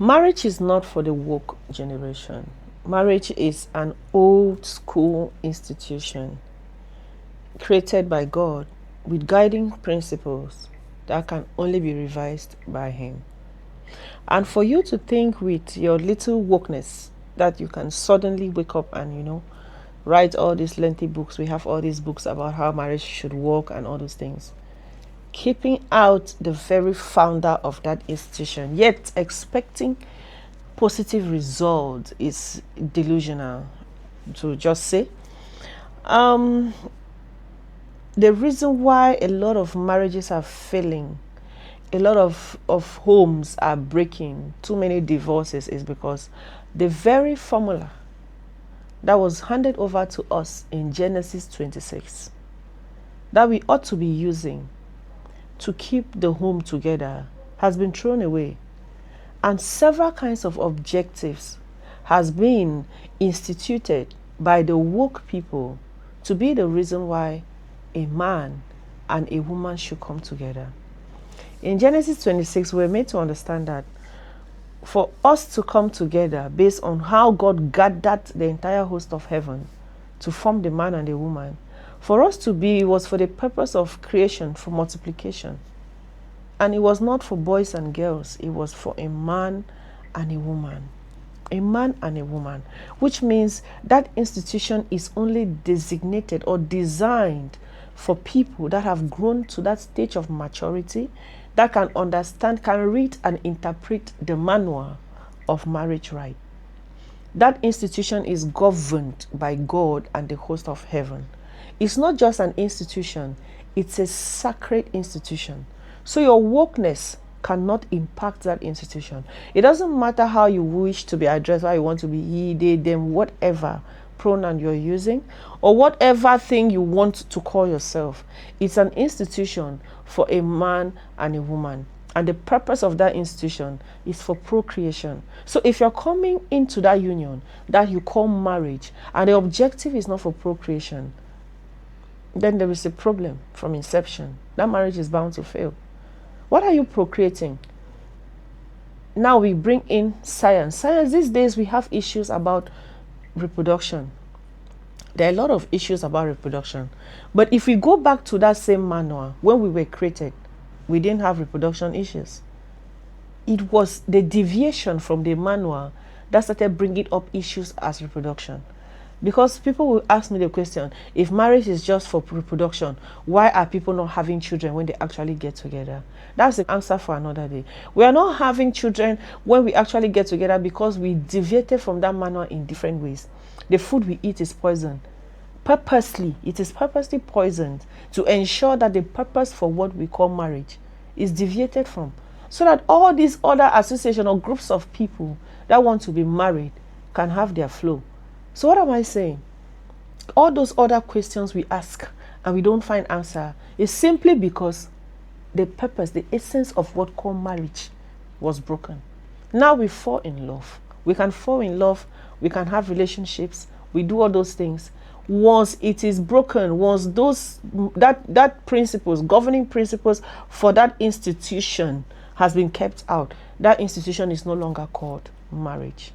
Marriage is not for the woke generation. Marriage is an old school institution created by God with guiding principles that can only be revised by Him. And for you to think with your little wokeness that you can suddenly wake up and, write all these lengthy books. We have all these books about how marriage should work and all those things. Keeping out the very founder of that institution, yet expecting positive results is delusional, to just say. The reason why a lot of marriages are failing, a lot of homes are breaking, too many divorces, is because the very formula that was handed over to us in Genesis 26 that we ought to be using to keep the home together has been thrown away, and several kinds of objectives has been instituted by the woke people to be the reason why a man and a woman should come together. In Genesis 26, we're made to understand that for us to come together based on how God gathered the entire host of heaven to form the man and the woman, for us to be, it was for the purpose of creation, for multiplication. And it was not for boys and girls, it was for a man and a woman. A man and a woman, which means that institution is only designated or designed for people that have grown to that stage of maturity, that can understand, can read and interpret the manual of marriage right. That institution is governed by God and the host of heaven. It's not just an institution, it's a sacred institution. So your wokeness cannot impact that institution. It doesn't matter how you wish to be addressed, how you want to be he, they, them, whatever pronoun you're using, or whatever thing you want to call yourself. It's an institution for a man and a woman. And the purpose of that institution is for procreation. So if you're coming into that union that you call marriage, and the objective is not for procreation, then there is a problem from inception. That marriage is bound to fail. What are you procreating? Now we bring in science. Science, these days we have issues about reproduction. There are a lot of issues about reproduction. But if we go back to that same manual, when we were created, we didn't have reproduction issues. It was the deviation from the manual that started bringing up issues as reproduction. Because people will ask me the question, if marriage is just for reproduction, why are people not having children when they actually get together? That's the answer for another day. We are not having children when we actually get together because we deviated from that manual in different ways. The food we eat is poison. Purposely, it is purposely poisoned to ensure that the purpose for what we call marriage is deviated from. So that all these other associations or groups of people that want to be married can have their flow. So what am I saying? All those other questions we ask and we don't find answer is simply because the purpose, the essence of what called marriage was broken. Now we fall in love. We can fall in love. We can have relationships. We do all those things. Once it is broken, once that principles, governing principles for that institution has been kept out, that institution is no longer called marriage.